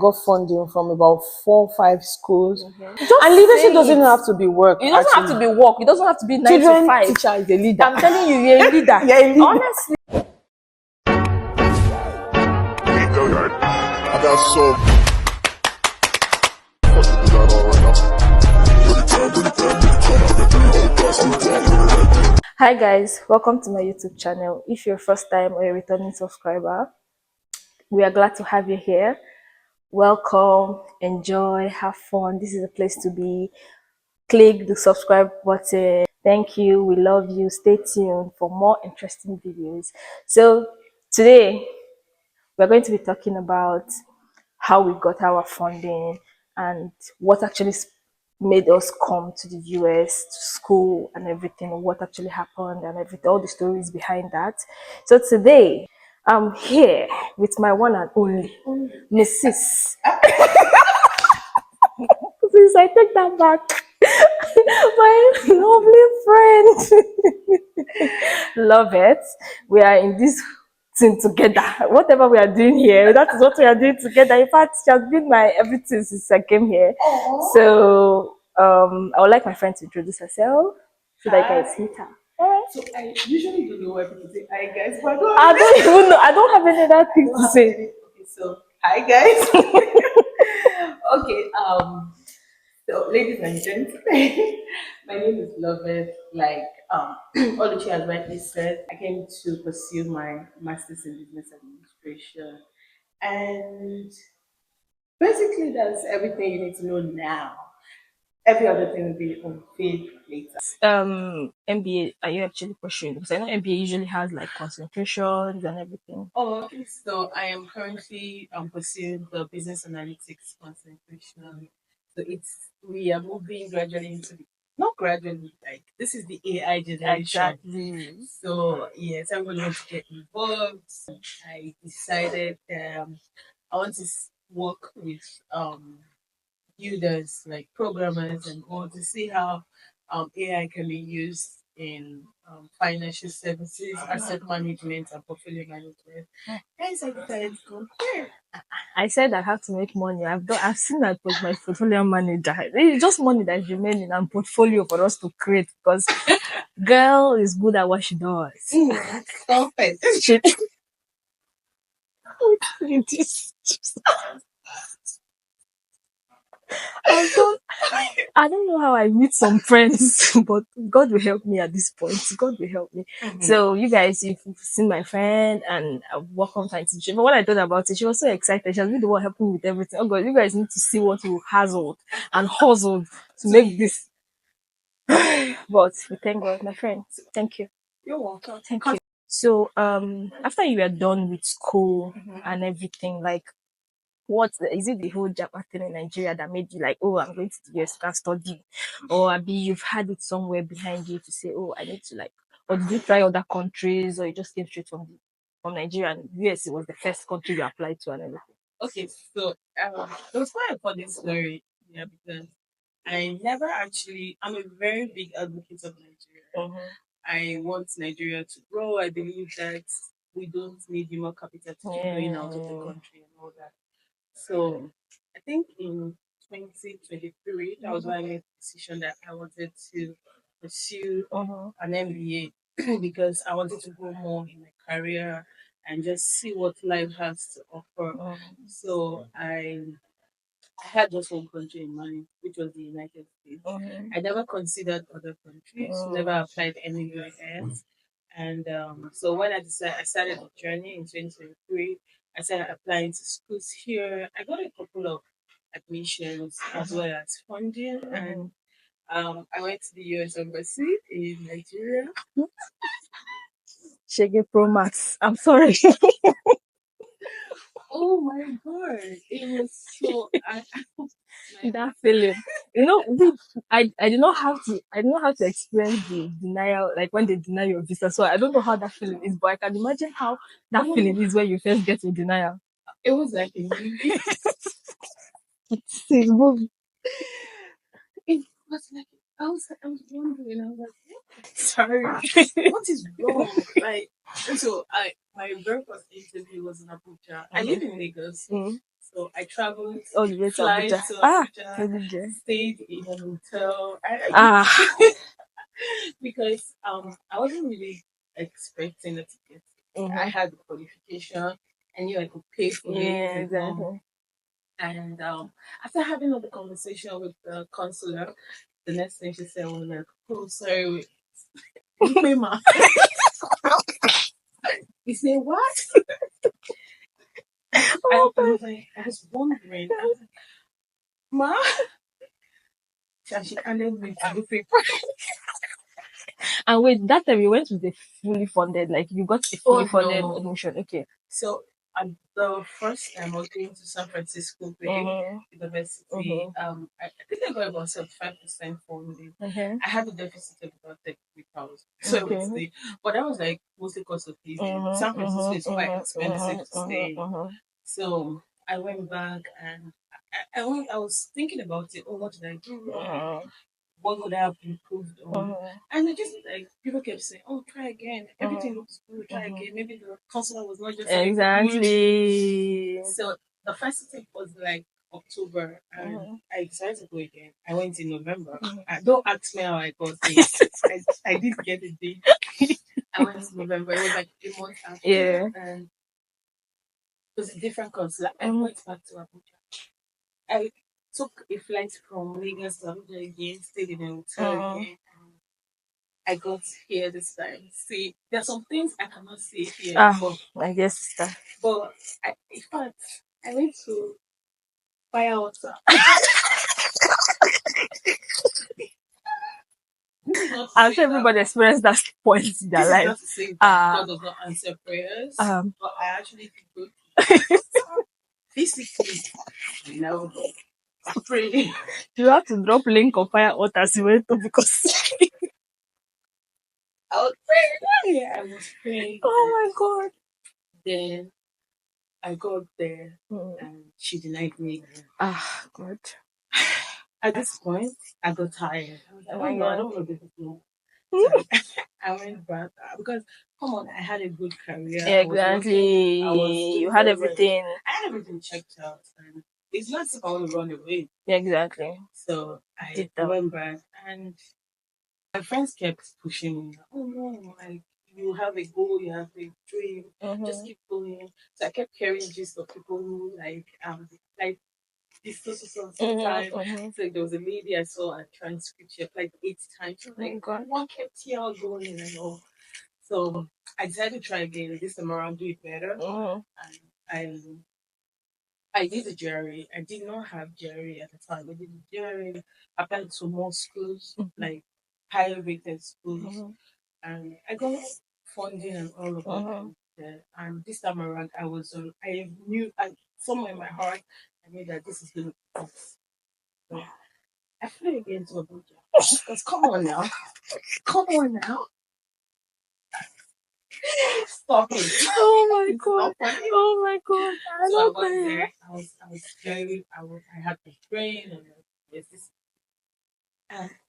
got funding from about 4 or 5 schools. Just And leadership say doesn't it. have to be work. It doesn't have to be work. It doesn't have to be 9 to Children 5. teacher is a leader. I'm telling you, you're a leader. You're a leader. Honestly. I got so Hi guys, welcome to my YouTube channel. If you're first time or a returning subscriber, we are glad to have you here. Welcome, enjoy, have fun. This is a place to be. Click the subscribe button. Thank you. We love you. Stay tuned for more interesting videos. So today we're going to be talking about how we got our funding and what actually made us come to the US, to school and everything, what actually happened and everything, all the stories behind that. So today I'm here with my one and only Mrs. Since I take that back, my lovely friend. Love it. We are in this thing together. Whatever we are doing here, that is what we are doing together. In fact, she has been my everything since I came here. Aww. So I would like my friend to introduce herself so that you guys meet her. So I usually don't know why people say hi guys, but I don't even know. I don't have any other thing to say. Okay, so hi guys. Okay, so ladies and gentlemen, my name is Lovett. Like Oluchi has rightly said, I came to pursue my master's in business administration, and basically that's everything you need to know now. Every other thing will be unveiled later. MBA are you actually pursuing? Because I know MBA usually has like concentrations and everything. Oh, okay. So I am currently pursuing the business analytics concentration. So we are moving gradually into not gradually, like this is the AI generation. Exactly. So yes, I'm going to get involved. I decided I want to work with builders like programmers and all to see how AI can be used in financial services, asset management, and portfolio management. Hence, I decided to go here. I said I have to make money. I've seen that with my portfolio manager. It's just money that is remaining and portfolio for us to create because girl is good at what she does. Stop it. She this. I don't know how I meet some friends, but God will help me at this point. God will help me. So you guys, if you've seen my friend and welcome to teaching, but when I told her about it, she was so excited. She has been the one helping me with everything. Oh God, you guys need to see what we hustled and hustled to make this. But we thank God, my friend. Thank you. You're welcome. Thank you. So after you were done with school and everything, like what is it the whole Japa thing in Nigeria that made you like, oh, I'm going to the US to study, or maybe you've had it somewhere behind you to say, oh, I need to like, or did you try other countries, or you just came straight from Nigeria and US was the first country you applied to and everything? Okay, so it was quite a funny story, yeah, because I never actually. I'm a very big advocate of Nigeria. I want Nigeria to grow. I believe that we don't need human capital to keep going out of the country and all that. So I think in 2023, that was when I made the decision that I wanted to pursue an MBA because I wanted to go more in my career and just see what life has to offer. So I had just one country in mind, which was the United States. I never considered other countries, never applied anywhere else. And so when I started the journey in 2023. I started applying to schools here. I got a couple of admissions as well as funding, and I went to the US Embassy in Nigeria. Shege Pro Max. I'm sorry. Oh my god, it was so. That feeling. I did not have to experience the denial, like when they deny your visa. So I don't know how that feeling is, but I can imagine how that feeling is when you first get a denial. It was like a movie. It's a movie. It was like I was wondering. I was like, sorry, what is wrong? Like, and so my very first interview was in Abuja. I live in Lagos, So I traveled, Oh, you went to fly Abuja. to Ah, Abuja, Abuja. stayed in a hotel. Ah. Because I wasn't really expecting a ticket. I had the qualification. I knew I could pay for it. Yeah, And, exactly. and after having all the conversation with the consular, the next thing she said was like, "Oh, sorry, wait, you pay ma." He said, "What?" I was wondering, I was like, "Ma," and she handed me the paper. And wait, that time you went with the fully funded, like you got a fully funded No. admission. Okay. So the first time I was going to San Francisco Bay University, I think I got about 75% funding. I had a deficit of about 33,000. So I was staying. But that was like mostly because of living. San Francisco is quite expensive to stay. So I went back and I was thinking about it. Oh, what did I do wrong? What could I have improved on? And I just like people kept saying, "Oh, try again. Everything looks good. Try again. Maybe the consular was not just like good." Exactly. So the first thing was like October, and I decided to go again. I went in November. Don't ask me how I got it. I did get a date. I went in November. It was like a month after, Yeah. and it was a different consular. I went back to Abuja. I took a flight from Lagos to Abuja again, stayed in a hotel again. I got here this time. See, there are some things I cannot say here. Ah, I guess that. But in fact, I went to Firewater. I'm sure everybody experienced that point in their This is life. not to say that God does not answer prayers, but I actually did go physically, you know, pray. You have to drop link of fire altars you went to because I was praying. Yeah, I was praying. oh my god. Then I got there and she denied me. Ah, god. At this point, I got tired. I was like, Oh oh my no, I god. don't want to do this more. So I went back because come on, I had a good career. I was Exactly. working. I was You doing had very well. everything. I had everything checked out, and it's not as if I want to run away. Exactly. So I Did that. went back, and my friends kept pushing me. Oh no, like you have a goal, you have a dream, just keep going. So I kept hearing gist of people who like this so time. So there was a lady I saw a transcript. She applied 8 times. She was like, God. one kept here going and all. So I decided to try again. This time around, do it better. And I did the jury. I did not have jury at the time. I did the jury. I applied to more schools, like higher rated schools, and I got funding and all of that. And this time around, I knew, somewhere in my heart, I knew that this is going to be us. So I flew again to Abuja. Because come on now. Come on now. Stop it. Oh my It's god. not funny. Oh my god. I So I love went that. there. I had the brain and there's this.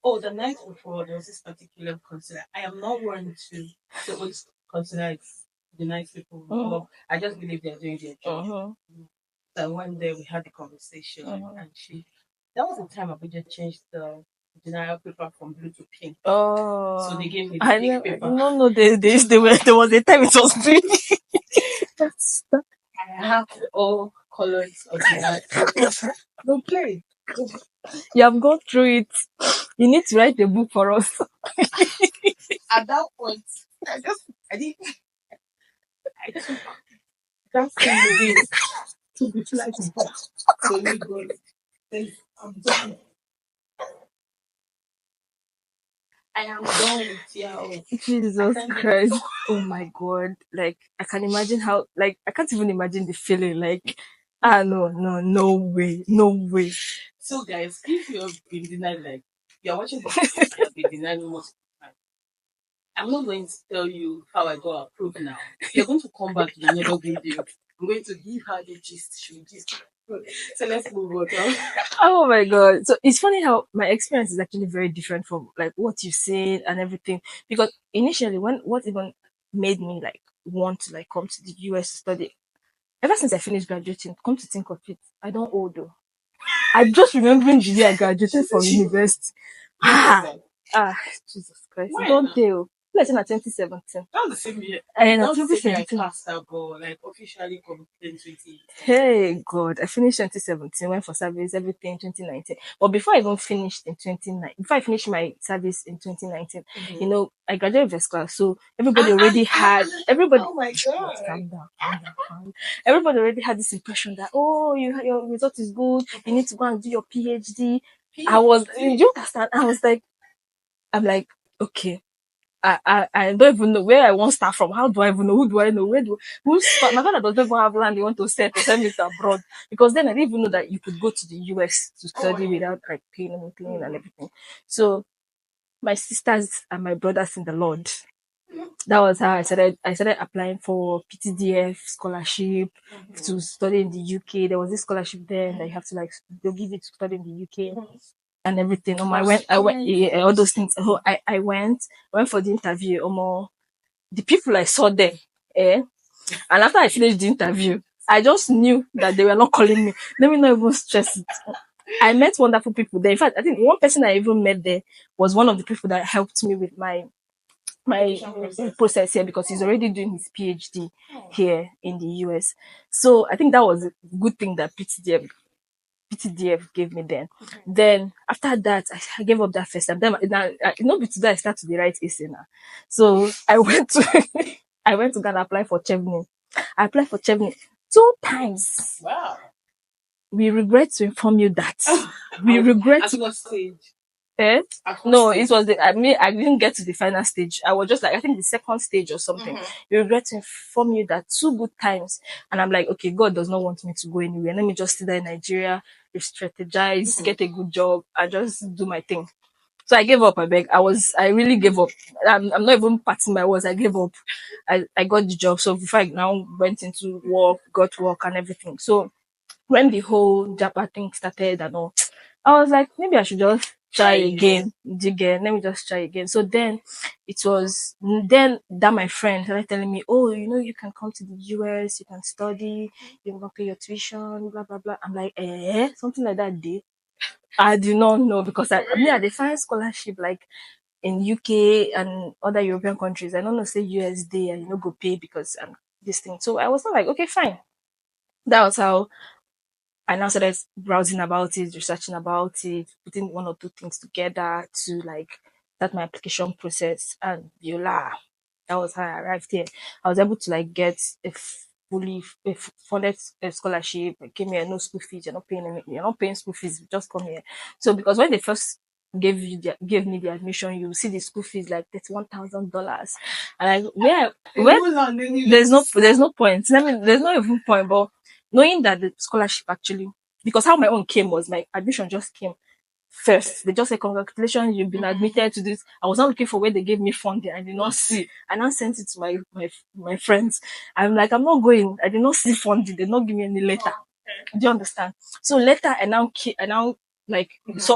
The night before, there was this particular concert. I am not one to always consider it the nice people. But I just believe they're doing their job. So one day we had a conversation, and that was the time Abuja changed the denial paper from blue to pink. Oh. So they gave me the I pink know. paper. No, there was a time it was green. That's that. I have all colors of denial paper. Don't play. You have gone through it. You need to write a book for us. At that point, I didn't, I took that same day to be flight back to Lagos. Then I'm done. I am done with you. Jesus Christ. Oh my god. Like I can imagine how like I can't even imagine the feeling like no way. No way. So guys, if you have been denied, like you're watching this video, you have been denied most of the time. I'm not going to tell you how I got approved now. You're going to come back in another video. I'm going to give her the gist. She gist. So let's move on. Oh my god. So it's funny how my experience is actually very different from like what you said and everything. Because initially when what even made me like want to like come to the US to study Ever since I finished graduating, come to think of it, I don't owe though. I just remembering the year I graduated from university. Ah, Jesus Christ. Why Don't not? tell. Let's say 2017. That was the same year. And That was the same year I 2017. passed out, but like officially completed 2018. Hey God, I finished 2017, went for service, everything 2019. But before I even finished in 2019, before I finished my service in 2019, you know, I graduated first class, so everybody already had everybody. Oh my god. Calm down, calm down, calm down. Everybody already had this impression that your result is good, you need to go and do your PhD. You understand? I'm like, okay. I don't even know where I want to start from. How do I even know? Who do I know? Who's start? My father doesn't even have land they want to send me to abroad. Because then I didn't even know that you could go to the US to study without like paying anything and everything. So my sisters and my brothers in the Lord, that was how I started applying for PTDF scholarship to study in the UK. There was this scholarship there that you have to like they'll give you to study in the UK and everything. I went, yeah, all those things. So I went for the interview. The people I saw there, eh? And after I finished the interview, I just knew that they were not calling me. Let me not even stress it. I met wonderful people there. In fact, I think one person I even met there was one of the people that helped me with my process here because he's already doing his PhD here in the US. So I think that was a good thing that PTDF gave me then. Then after that, I gave up that first time. Then today I start to the right essay now. So I went to I went to go and apply for Chevney. I applied for Chevney 2 times. Wow. We regret to inform you that we regret. At what stage? Eh? At what No, stage? it was I didn't get to the final stage. I was just like I think the second stage or something. We regret to inform you that 2 good times. And I'm like, okay, God does not want me to go anywhere. Let me just stay there in Nigeria, strategize, get a good job, and just do my thing. So I gave up, I beg. I really gave up. I'm not even patting my words. I gave up. I got the job. So before I now went into work, got work and everything. So when the whole Japa thing started and all, I was like, maybe I should just try again. Again. Let me just try again. So then it was then that my friend started telling me, oh, you can come to the US, you can study, you can pay your tuition, blah blah blah. I'm like, something like that day. I do not know because I define scholarship like in UK and other European countries. I don't know say USD and go pay because this thing. So I was not like, okay, fine. That was how I now started browsing about it, researching about it, putting one or two things together to like start my application process and voila. That was how I arrived here. I was able to like get a funded scholarship. I came here, no school fees. You're not paying school fees. Just come here. So because when they first gave me the admission, you see the school fees like $31,000, and like there's no point. I mean, there's no even point. But knowing that the scholarship actually, because how my own came was my admission just came first. They just said, congratulations, you've been admitted to this. I was not looking for where they gave me funding. I did not see. I now sent it to my friends. I'm like, I'm not going. I did not see funding. They did not give me any letter. Do you understand? So later, I now like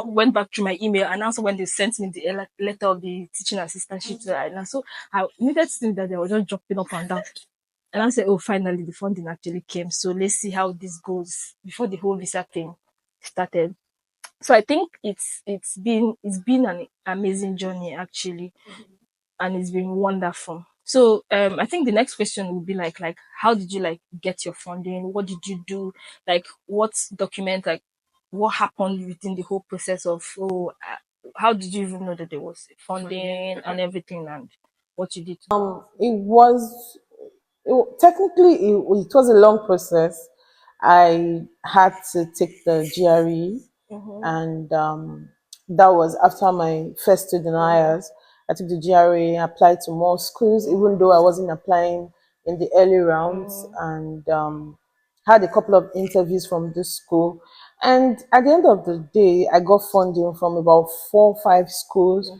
went back to my email and also when they sent me the letter of the teaching assistantship, and so I needed to think that they were just jumping up and down. And I said, oh, finally the funding actually came. So let's see how this goes before the whole visa thing started. So I think it's been an amazing journey actually, and it's been wonderful. So I think the next question would be like how did you like get your funding? What did you do? Like what document like what happened within the whole process of how did you even know that there was funding and everything and what you did to It was technically it was a long process. I had to take the GRE, and that was after my first student hires. I took the GRE, applied to more schools, even though I wasn't applying in the early rounds, and had a couple of interviews from this school. And at the end of the day, I got funding from about 4 or 5 schools.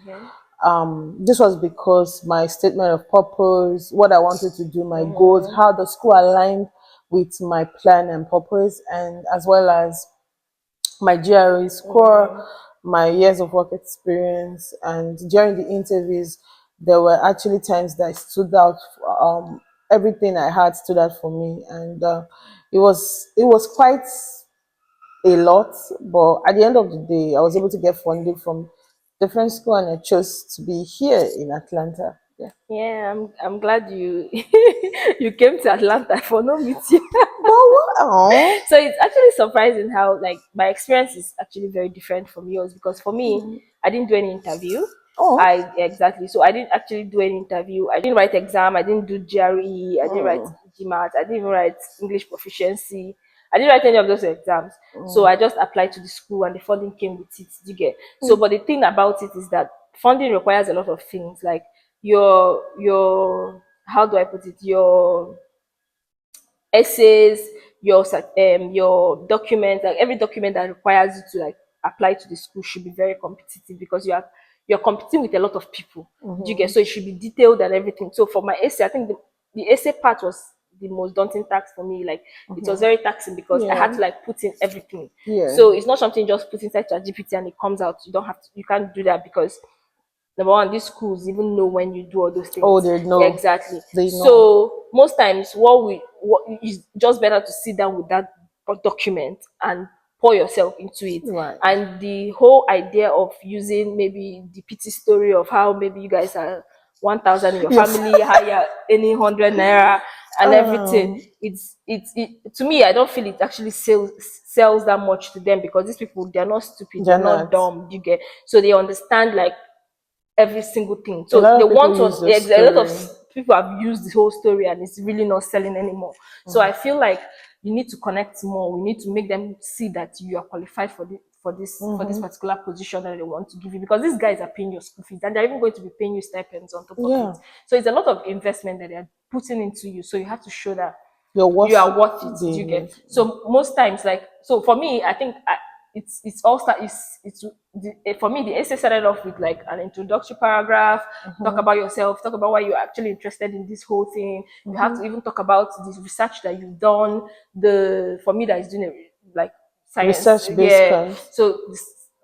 This was because my statement of purpose, what I wanted to do, my goals, how the school aligned with my plan and purpose, and as well as my GRE score, my years of work experience. And during the interviews, there were actually times that stood out. Everything I had stood out for me. And it was quite a lot, but at the end of the day, I was able to get funding from different school, and I chose to be here in Atlanta. Yeah. Yeah, I'm glad you you came to Atlanta for no meeting. But what? Oh, So it's actually surprising how like my experience is actually very different from yours, because for me, I didn't do any interview. oh, I exactly, so I didn't actually do any interview. I didn't write exam. I didn't do GRE. I didn't write oh. GMAT. I didn't even write English proficiency. I didn't write any of those exams. So I just applied to the school, and the funding came with it. Do you get? So, but the thing about it is that funding requires a lot of things, like your how do I put it, your essays, your documents, like every document that requires you to like apply to the school should be very competitive, because you're competing with a lot of people. Do you get? So it should be detailed and everything. So for my essay, I think the essay part was the most daunting task for me. Like it was very taxing, because I had Yeah. to like put in everything. Yeah. So it's not something just put inside ChatGPT and it comes out. You can't do that, because number one, these schools even know when you do all those things. Oh, they know. Exactly. They know. So most times, what is just better to sit down with that document and pour yourself into it. Right. And the whole idea of using maybe the pity story of how maybe you guys are 1,000 in your Yes. family, how you're earning 100 naira and everything. It to me, I don't feel it actually sells that much to them, because these people, they're not stupid, they're They're not not. dumb. You get? So they understand like every single thing. A So lot they of people want use to. this A lot story. of people have used the whole story, and it's really not selling anymore. So I feel like you need to connect more. We need to make them see that you are qualified for this particular position that they want to give you, because these guys are paying your school fees, and they're even going to be paying you stipends on top of Yeah. it. So it's a lot of investment that they're putting into you. So you have to show that You're worth you are worth it. Do you being get? with. So most times, like, so for me, I think it's all start. It's for me, the essay started off with like an introductory paragraph. Talk about yourself. Talk about why you're actually interested in this whole thing. You have to even talk about the research that you've done. The for me that is doing like science, Research-based yeah. course. So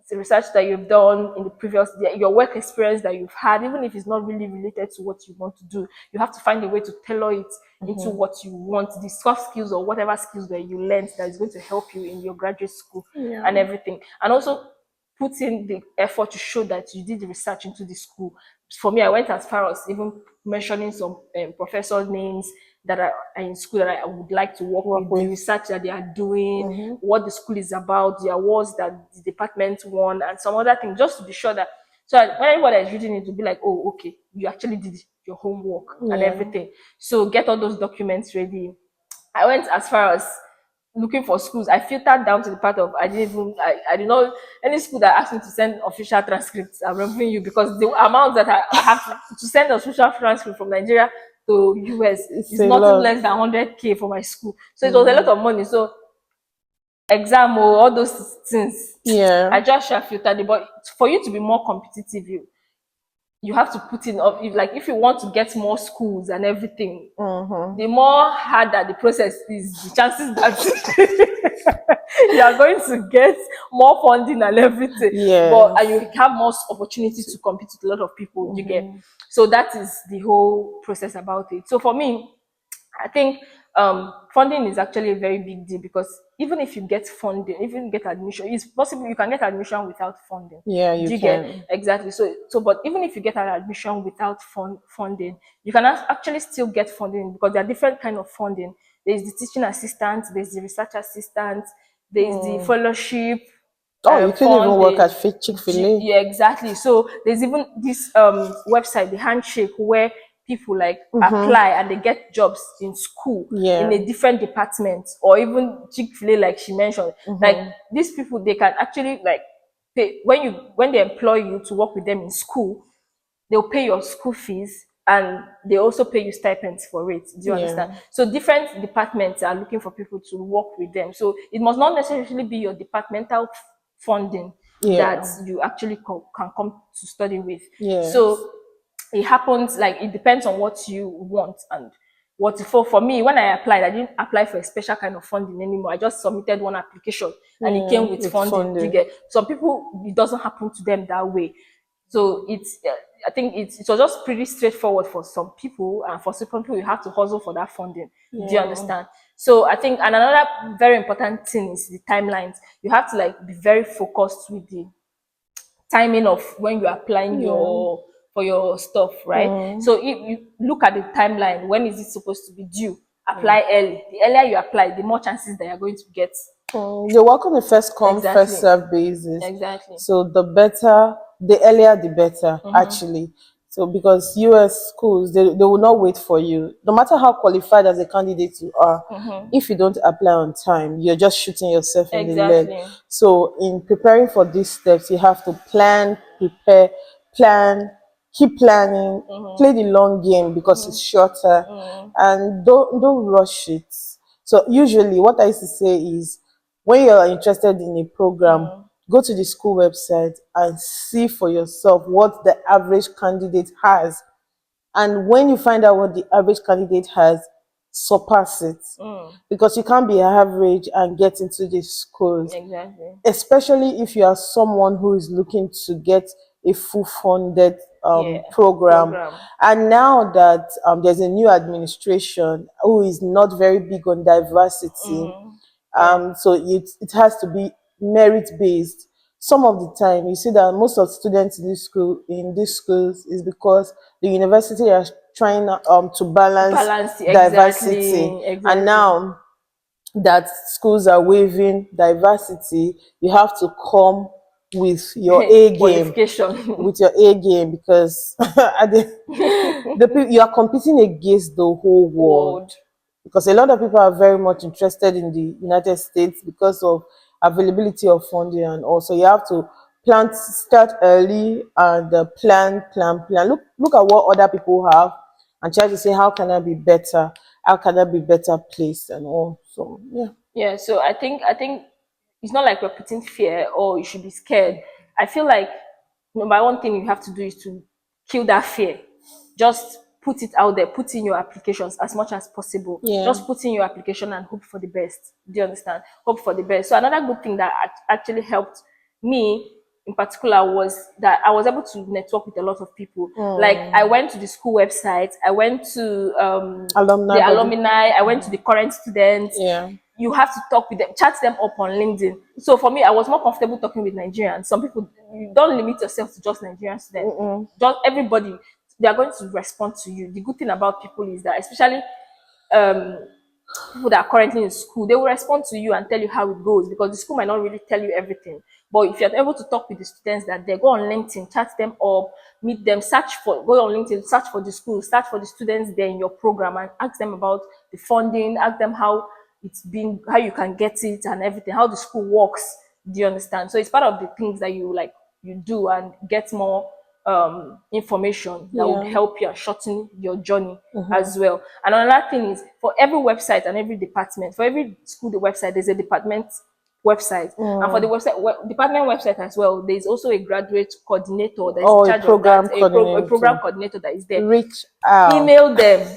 the research that you've done in the previous, your work experience that you've had, even if it's not really related to what you want to do, you have to find a way to tailor it into what you want, the soft skills or whatever skills that you learned that is going to help you in your graduate school and everything. And also put in the effort to show that you did the research into the school. For me, I went as far as even mentioning some professor names that are in school that I would like to work with, the research that they are doing, what the school is about, the awards that the department won, and some other things, just to be sure that, so when anybody is reading it, to be like, oh, okay, you actually did your homework and everything. So get all those documents ready. I went as far as looking for schools. I filtered down to the part of I did not any school that asked me to send official transcripts. I'm reviewing you, because the amount that I have to send official transcript from Nigeria to US It's is a nothing lot. less than 100K for my school. So it was a lot of money. So exam or all those things, Yeah. I just filtered it. But for you to be more competitive, you have to put in if you want to get more schools and everything, the more harder the process is, the chances that you are going to get more funding and everything. Yes. And you have more opportunity to compete with a lot of people. You get? So that is the whole process about it. So for me, I think funding is actually a very big deal, because even if you get funding, even get admission, it's possible you can get admission without funding. Yeah, Do you you can. get? Exactly. But even if you get an admission without funding, you can actually still get funding, because there are different kind of funding. There's the teaching assistant, there's the research assistant, there's the fellowship. Oh, you can even work Funding. at Chick-fil-A. Yeah, exactly. So there's even this website, the Handshake, where people like apply and they get jobs in school Yeah. in a different department, or even Chick-fil-A, like she mentioned. Like these people, they can actually like pay when they employ you to work with them in school. They'll pay your school fees, and they also pay you stipends for it. Do you understand? So different departments are looking for people to work with them. So it must not necessarily be your departmental funding Yeah. that you actually can come to study with. Yes. So it happens, like it depends on what you want. And what for me, when I applied, I didn't apply for a special kind of funding anymore. I just submitted one application and it came with funding. Do you get? Some people, it doesn't happen to them that way. So I think it was just pretty straightforward for some people, and for some people you have to hustle for that funding. Do you understand? So I think, and another very important thing is the timelines. You have to like be very focused with the timing of when you're applying Yeah. your for your stuff, right? So if you look at the timeline, when is it supposed to be due? Apply early. The earlier you apply, the more chances that you're going to get. They work on a first come, first Exactly. serve basis. Exactly. So the earlier the better, actually. So because US schools, they will not wait for you. No matter how qualified as a candidate you are, if you don't apply on time, you're just shooting yourself in the leg. Exactly. So in preparing for these steps, you have to plan, prepare, plan, keep planning, play the long game because it's shorter, and don't rush it. So usually, what I used to say is, when you're interested in a program, go to the school website and see for yourself what the average candidate has. And when you find out what the average candidate has, surpass it. Because you can't be average and get into these schools, Exactly. especially if you are someone who is looking to get a full funded Yeah, program. program. And now that there's a new administration who is not very big on diversity, so it has to be merit based. Some of the time, you see that most of students in these schools is because the university are trying to balance Balance, diversity, exactly. and Exactly. now that schools are waiving diversity, you have to come with your A game, Qualification. with your A game, because you are competing against the whole world. World. Because a lot of people are very much interested in the United States because of availability of funding, and also you have to start early and plan. Look at what other people have and try to say, how can I be better? How can I be better placed and all? So yeah. Yeah, so I think it's not like we're putting fear or you should be scared. I feel like number one thing you have to do is to kill that fear. Just put it out there, put in your applications as much as possible. Yeah. Just put in your application and hope for the best. Do you understand? Hope for the best. So another good thing that actually helped me in particular was that I was able to network with a lot of people. Like I went to the school website, I went to Alumni the body. alumni, I went to the current students. Yeah. You have to talk with them, chat them up on LinkedIn. So for me, I was more comfortable talking with Nigerians. Some people, you don't limit yourself to just Nigerian students. Just everybody, they are going to respond to you. The good thing about people is that, especially people that are currently in school, they will respond to you and tell you how it goes, because the school might not really tell you everything. But if you're able to talk with the students, that they go on LinkedIn, chat them up, meet them, go on LinkedIn, search for the school, search for the students there in your program, and ask them about the funding, ask them how it's been, how you can get it and everything, how the school works. Do you understand? So it's part of the things that you do and get more information that would Yeah. help you and shorten your journey as well. And another thing is, for every website and every department, for every school, the website, there's a department website. And for the department website as well, there's also a graduate coordinator that is in charge of that, a program coordinator that is there. Reach out. Email them.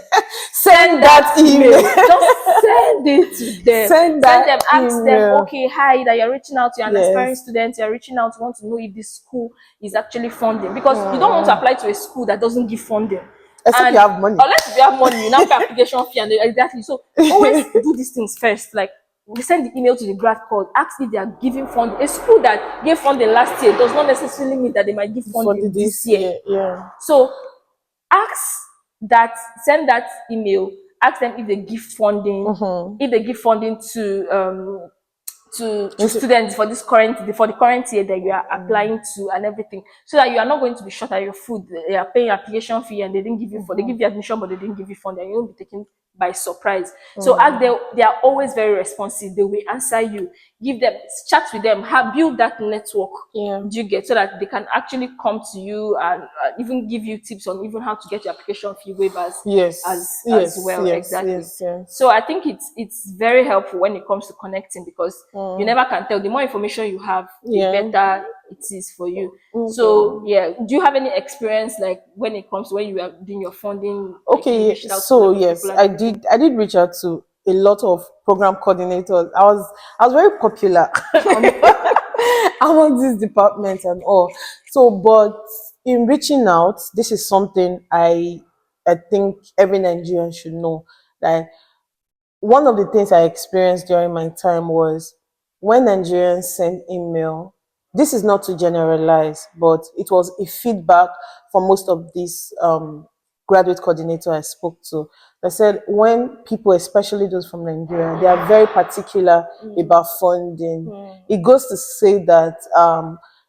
Send that email. Just send it to them. Send them. Ask them, email. okay, hi, that you're reaching out to an Yes. aspiring student, you're reaching out to want to know if this school is actually funding. Because you don't want to apply to a school that doesn't give funding. Except you have money. Unless you have money, you now pay application fee, and exactly. So always do these things first. Like, we send the email to the grad code, ask if they are giving funding. A school that gave funding last year does not necessarily mean that they might give funding this year. Yeah. So send that email, ask them if they give funding, if they give funding to students for the current year that you are applying to and everything, so that you are not going to be short at your food. They are paying application fee and they didn't give you they give you admission but they didn't give you funding, and you won't be taken by surprise. So they are always very responsive. They will answer you, give them, chat with them, build that network. Yeah. Do you get, so that they can actually come to you and even give you tips on even how to get your application fee waivers. Yes. As well. Yes. Exactly. Yes. So I think it's very helpful when it comes to connecting, because you never can tell. The more information you have, the better it is for you. So yeah, do you have any experience like when it comes to when you are doing your funding? Okay, so yes, I did reach out to a lot of program coordinators. I was very popular among these departments and all. So, but in reaching out, this is something I think every Nigerian should know, that one of the things I experienced during my time was when Nigerians send email. This is not to generalize, but it was a feedback for most of these graduate coordinator I spoke to. They said when people, especially those from Nigeria, they are very particular about funding. It goes to say that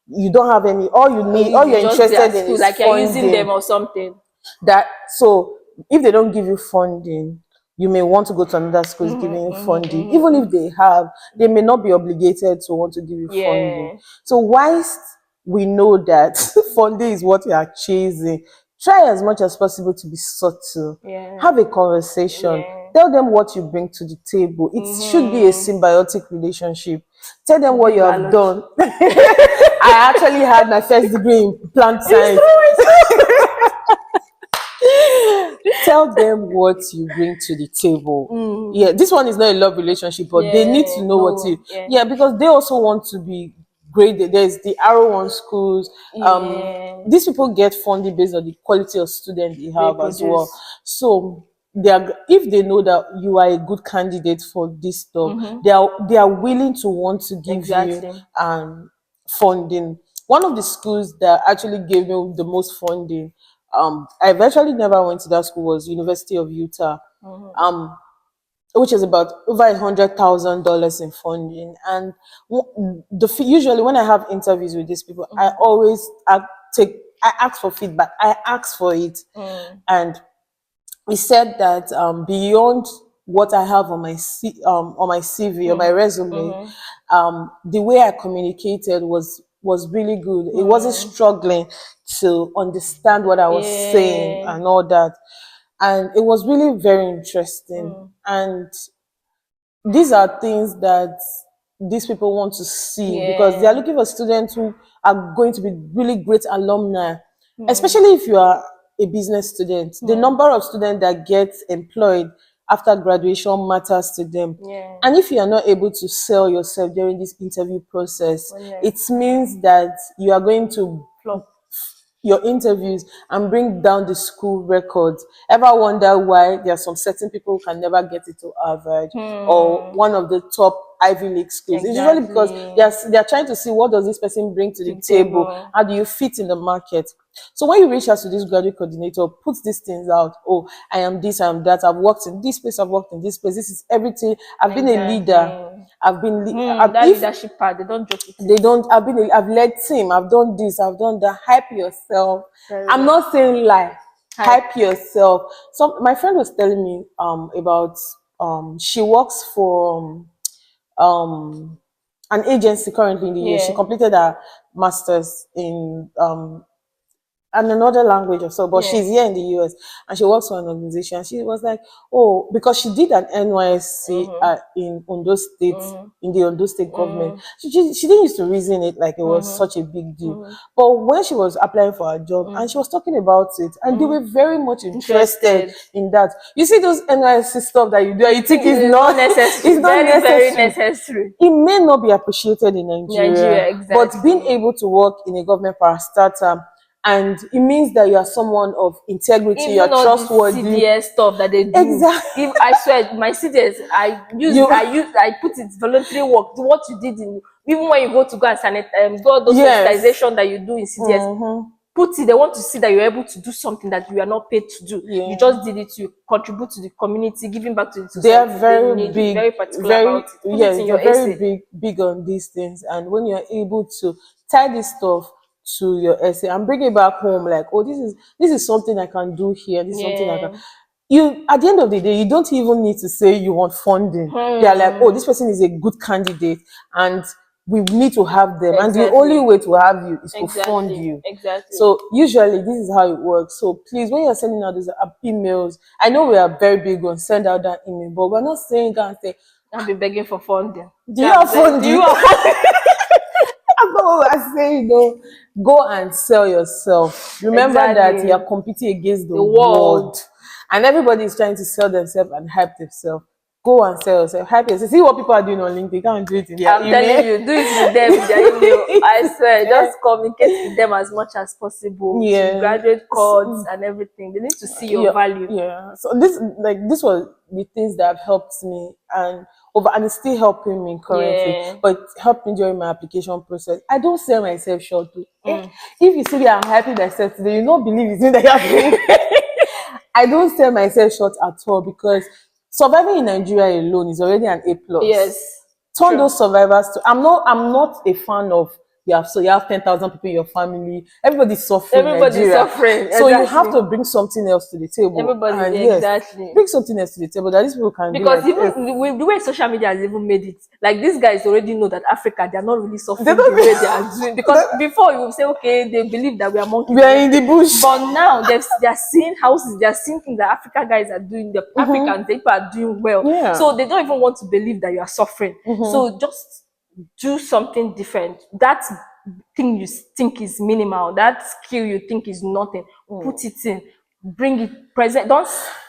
you don't have any, all you need, all you're Just their interested in school, is like you're using funding. them or something. That so if they don't give you funding, you may want to go to another school giving you funding. Even if they have, they may not be obligated to want to give you funding. So whilst we know that funding is what we are chasing, try as much as possible to be subtle. Have a conversation. Tell them what you bring to the table. It should be a symbiotic relationship. Tell them what you have done. I actually had my first degree in plant science. Tell them what you bring to the table. Yeah, this one is not a love relationship, but they need to know what you. Yeah, because they also want to be graded. There's the Arrow One schools. These people get funding based on the quality of student they have as well. So they are, if they know that you are a good candidate for this stuff, they are willing to want to give you funding. One of the schools that actually gave me the most funding, I eventually never went to that school, was University of Utah, which is about over $100,000 in funding. And usually when I have interviews with these people, I always ask for feedback. I ask for it, and he said that beyond what I have on my CV, on my resume, the way I communicated was really good. It wasn't struggling to understand what I was saying and all that, and it was really very interesting. And these are things that these people want to see, because they are looking for students who are going to be really great alumni, especially if you are a business student. The number of students that get employed after graduation matters to them. And if you are not able to sell yourself during this interview process, it means that you are going to flop your interviews and bring down the school records. Ever wonder why there are some certain people who can never get into Harvard or one of the top Ivy League schools? It's usually because they are trying to see, what does this person bring to the table? How do you fit in the market? So when you reach out to this graduate coordinator, put these things out. Oh, I am this, I am that. I've worked in this place, I've worked in this place. This is everything. I've been a leader. I've been that leadership part, they don't joke with it. They don't. I've led team. I've done this. I've done that. Hype yourself. I'm not saying lie. Hype yourself. So my friend was telling me about she works for an agency currently in the US. She completed her master's in and another language or so, but she's here in the US and she works for an organization. She was like, oh, because she did an NYSC in Ondo State, in the Ondo State government. She didn't used to reason it like it was such a big deal. But when she was applying for a job and she was talking about it, and they were very much interested in that. You see those NYSC stuff that you do, you think it's not necessary. It's not very necessary. It may not be appreciated in Nigeria, but being able to work in a government parastatal, and it means that you are someone of integrity, you are trustworthy. CDS stuff that they do. Exactly. If I swear, my CDS, I put it voluntary work. What you did in, even when you go to go and sanitize, those sanitization that you do in CDS, put it. They want to see that you're able to do something that you are not paid to do. You just did it to contribute to the community, giving back to the society. They are very big, very particular about it. They're very big on these things. And when you're able to tie this stuff to your essay and bring it back home, like, oh, this is something I can do here. This is something I can. You, at the end of the day, you don't even need to say you want funding. They are like, oh, this person is a good candidate, and we need to have them. And the only way to have you is to fund you. So usually this is how it works. So please, when you're sending out these emails, I know we are very big on send out that email, but we're not saying go and say, I'll be begging for funding. Do you have funding? That's not what we're saying, though. Go and sell yourself. Remember that you are competing against the world. And everybody is trying to sell themselves and hype themselves. Go and sell yourself. Hype yourself. See what people are doing on LinkedIn. You can't do it in their I'm email. telling you, do it with them with their email. I swear, just communicate with them as much as possible. Yeah. To graduate codes and everything. They need to see your value. Yeah. So this was the things that have helped me and it's still helping me currently. Yeah. But it helped me during my application process. I don't sell myself short. If you see me, I'm happy myself today, you not believe it's me that you're doing. I don't sell myself short at all because surviving in Nigeria alone is already an A plus. Yes. Turn True. those survivors to. I'm not a fan of you have 10,000 people in your family. Everybody's suffering. Everybody's suffering. So you Exactly. have to bring something else to the table. Everybody, yes, exactly. bring something else to the table that these people can Because do. Like, even with the way social media has even made it, like these guys already know that Africa, they are not really suffering the way they are doing. Because before you would say, okay, they believe that we are monkeys. we are in the bush. But now they are seeing houses, they are seeing things that Africa guys are doing. The Africans, people are doing well. Yeah. So they don't even want to believe that you are suffering. So just do something different. That thing you think is minimal, that skill you think is nothing, put it in, bring it present. Don't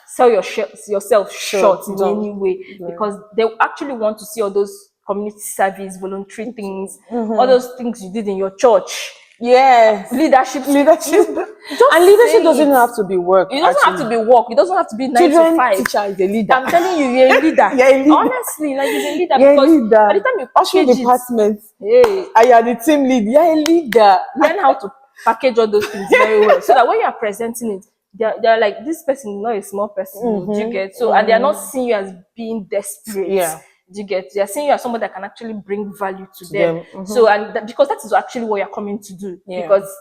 sell yourself short in any way, because they actually want to see all those community service, voluntary things, all those things you did in your church. Yes. Leadership. And leadership doesn't have to be work. It doesn't have to be work. It doesn't have to be 9 to 5. Teacher is a leader. I'm telling you, you're a leader. You're a leader. Honestly, like you're a leader. You're Because a leader. by the time you Ushering package department, it, and you're the team lead. You're a leader. learn how to package all those things very well, so that when you are presenting it, they're like, this person is not a small person. Do you get? So and they're not seeing you as being desperate. Yeah. Do you get? They're seeing you as someone that can actually bring value to them. So because that is actually what you're coming to do. Yeah. Because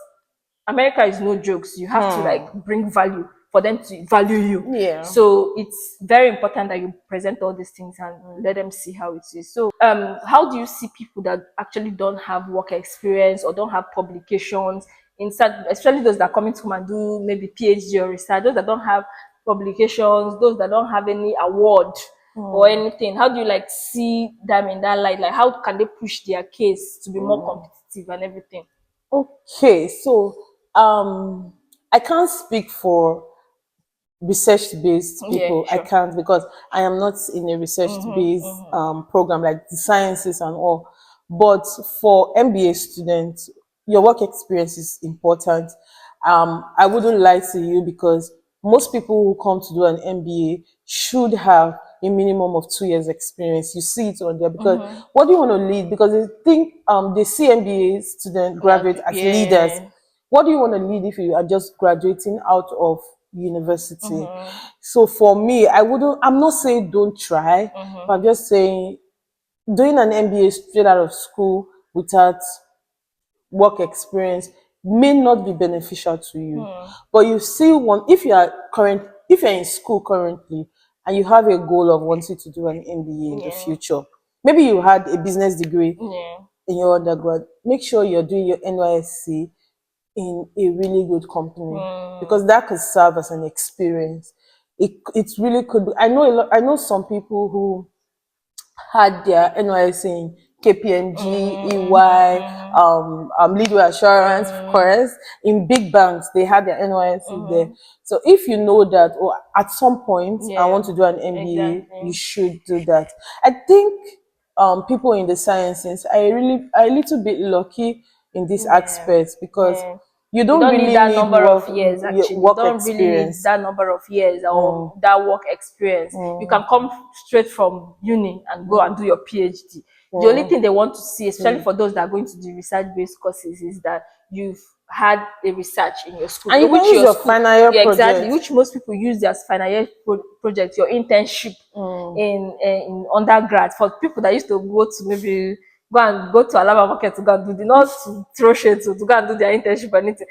America is no jokes. You have to like bring value for them to value you. Yeah. So it's very important that you present all these things and let them see how it is. So how do you see people that actually don't have work experience or don't have publications inside, especially those that are coming to come and do maybe PhD or research, those that don't have publications, those that don't have any award or anything? How do you like see them in that light? Like how can they push their case to be more competitive and everything? Okay, so I can't speak for research-based people. Yeah, sure. I can't, because I am not in a research-based program like the sciences and all. But for MBA students, your work experience is important. I wouldn't lie to you, because most people who come to do an MBA should have a minimum of 2 years experience. You see it on there, because what do you want to lead? Because they think they see MBA student graduate as leaders. What do you want to lead if you are just graduating out of university? So for me, I'm not saying don't try, but I'm just saying doing an MBA straight out of school without work experience may not be beneficial to you. But you still want, if you're in school currently and you have a goal of wanting to do an MBA in the future, maybe you had a business degree in your undergrad, make sure you're doing your NYSC in a really good company, because that could serve as an experience. It really could be. I know some people who had their NYSC in KPMG, EY, legal assurance, of course. In big banks, they had their NYSC there. So if you know that, or at some point I want to do an MBA, you should do that. I think people in the sciences are a little bit lucky in this aspect, because you don't really need that need number work, of years. Actually, work you don't really need experience. that number of years or that work experience. You can come straight from uni and go and do your PhD. The only thing they want to see, especially for those that are going to do research-based courses, is that you've had a research in your school, And you can use your final year project. exactly, which most people use as final year project, your internship in undergrad. For people that used to go to maybe go to Alaba market to go and do the not to throw shade to go and do their internship and anything.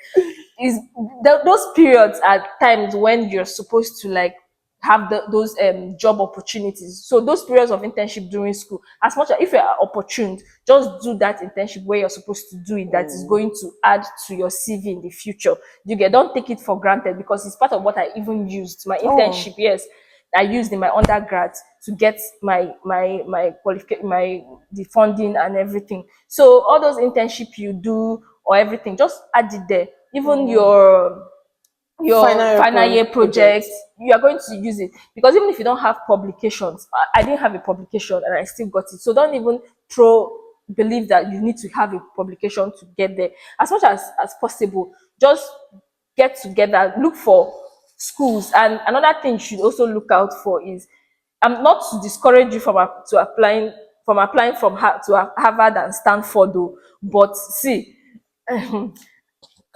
Is those periods are times when you're supposed to like have those job opportunities. So those periods of internship during school, as much as if you're opportune, just do that internship where you're supposed to do it. That is going to add to your CV in the future. Don't take it for granted, because it's part of what I even used my internship. Yes, I used in my undergrad to get my qualification, the funding and everything. So all those internship you do or everything, just add it there. Even your your final year project, you are going to use it. Because even if you don't have publications, I didn't have a publication and I still got it. So don't even believe that you need to have a publication to get there. As much as possible, just get together, look for schools. And another thing you should also look out for is, I'm not to discourage you from applying to Harvard and Stanford though, but see,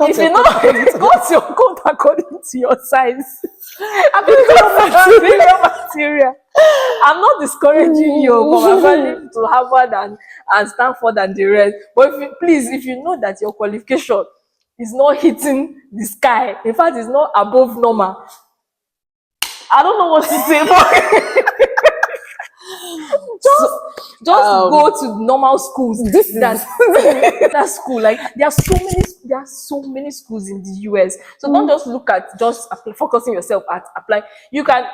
if you know, cut your coat according to your size. According to your material. I'm not discouraging you from applying to Harvard and Stanford and the rest. But if you know that your qualification is not hitting the sky, in fact, it's not above normal, I don't know what to say, but just go to normal schools. That school, like there are so many schools in the US. So don't just look at focusing yourself at applying. You can,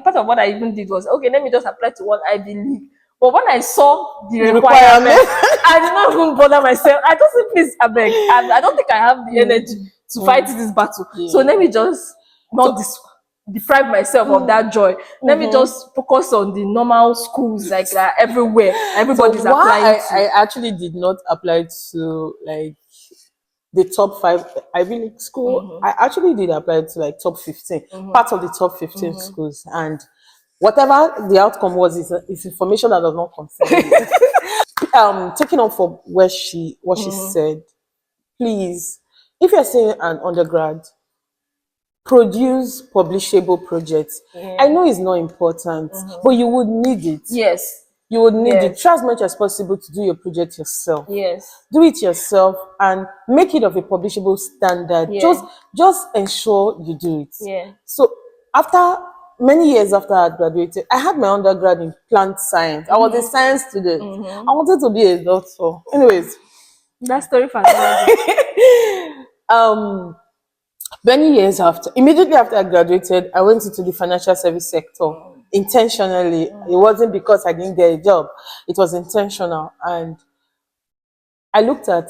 part of what I even did was, okay, let me just apply to one Ivy League. But when I saw the requirement, I did not even bother myself. I just said, please, I beg. I don't think I have the energy to fight this battle. So let me just deprive myself of that joy. Let me just focus on the normal schools like that everywhere. Everybody's applying to. I actually did not apply to like the top 5 Ivy League school. I actually did apply to like top 15, part of the top 15 schools. And whatever the outcome was, is information that does not concern me. Taking up for what she said, please, if you're saying an undergrad, produce publishable projects. I know it's not important, but you would need it. Yes. You would need it. Try as much as possible to do your project yourself. Yes. Do it yourself and make it of a publishable standard. Just ensure you do it. Yeah. So many years after I graduated, I had my undergrad in plant science. I was a science student. I wanted to be a doctor. Anyways. That story for many years immediately after I graduated, I went into the financial service sector intentionally. It wasn't because I didn't get a job. It was intentional. And I looked at,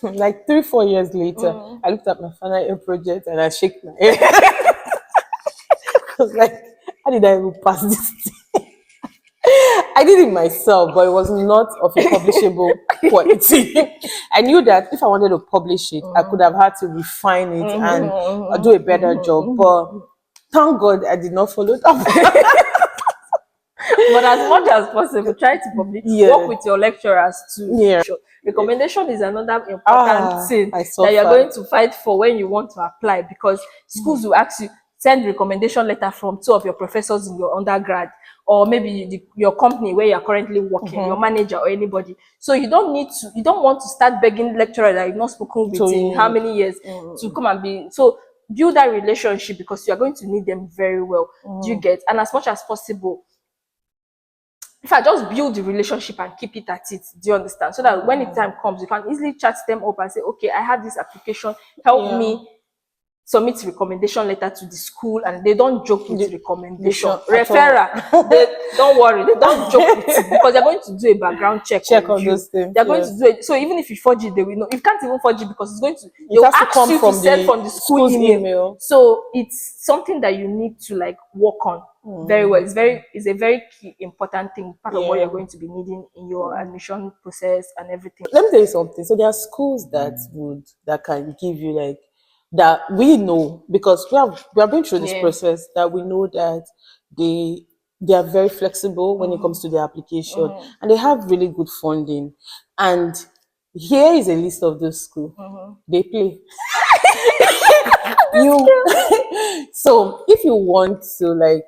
like 3-4 years later, I looked at my final year project and I shook my head. I was like, how did I even pass this thing? I did it myself, but it was not of a publishable quality. I knew that if I wanted to publish it, I could have had to refine it and do a better job. But thank God I did not follow that. But as much as possible, try to publish. Work with your lecturers too. Recommendation is another important thing that you're going to fight for when you want to apply, because schools will ask you, send recommendation letter from 2 of your professors in your undergrad, or maybe your company where you're currently working, your manager or anybody. So you don't want to start begging lecturer that you've not spoken with in how many years to come and be. So build that relationship, because you're going to need them very well. Do you get? And as much as possible, if I just build the relationship and keep it at it, do you understand? So that when the time comes, you can easily chat them up and say, okay, I have this application, help me submit recommendation letter to the school. And they don't joke with the recommendation. Referral, don't worry, they don't joke with it, because they're going to do a background check on you. Those things. They're going to do it. So even if you forge it, they will know. You can't even forge it, because it's going to, they'll ask you to send from the school email. So it's something that you need to like work on very well. It's a very key, important thing, part of what you're going to be needing in your admission process and everything. Let me tell you something. So there are schools that can give you like, that we know, because we have been through this process, that we know that they are very flexible when it comes to their application, and they have really good funding. And here is a list of those schools. They play. So if you want to like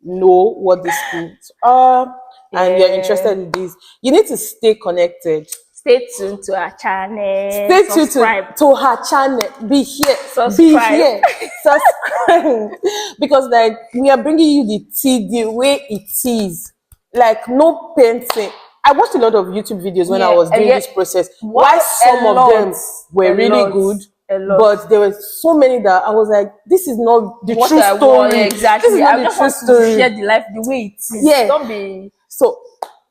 know what the schools are and you're interested in this, you need to stay connected. Stay tuned to our channel. Stay tuned to her channel. Be here. Subscribe. Be here. Subscribe. Because like we are bringing you the tea the way it is. Like no painting. I watched a lot of YouTube videos when I was doing this process. Why some of them were really good, but there were so many that I was like, this is not the true story. Exactly. This is not the true story. Share the life the way it is. Yeah. Don't be so.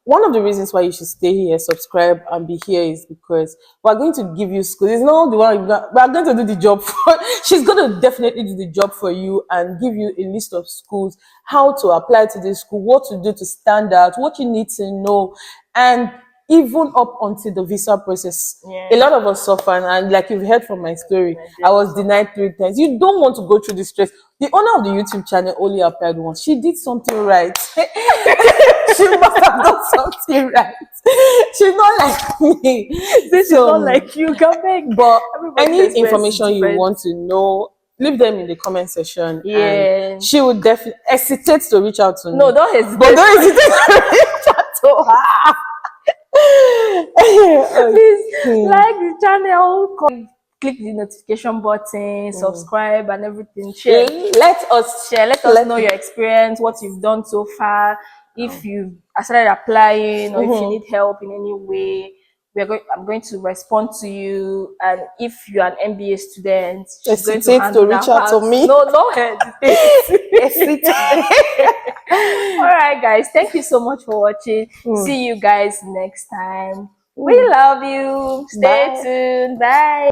one of the reasons why you should stay here, subscribe, and be here is because we're going to give you schools. It's not the one we're going to do the job for. She's going to definitely do the job for you and give you a list of schools, how to apply to the school, what to do to stand out, what you need to know, and even up until the visa process. Yeah. A lot of us suffer, and like you've heard from my story, I was denied 3 times. You don't want to go through the stress. The owner of the YouTube channel only applied once. She did something right. She must have done something right. She's not like me. This is not like you, come back. But Everybody's any experience is information you different. want to know, leave them in the comment section. Yeah. And she would definitely hesitate to reach out to me. No, don't hesitate. But don't hesitate to reach out to her. Please like the channel, click the notification button, subscribe, and everything. Share. Let us Let us know your experience, what you've done so far. If you started applying, or if you need help in any way, I'm going to respond to you. And if you're an MBA student, she's going to hesitate handle to reach that out to part. me. No, don't hesitate. All right, guys. Thank you so much for watching. See you guys next time. We love you. Stay Bye. tuned. Bye.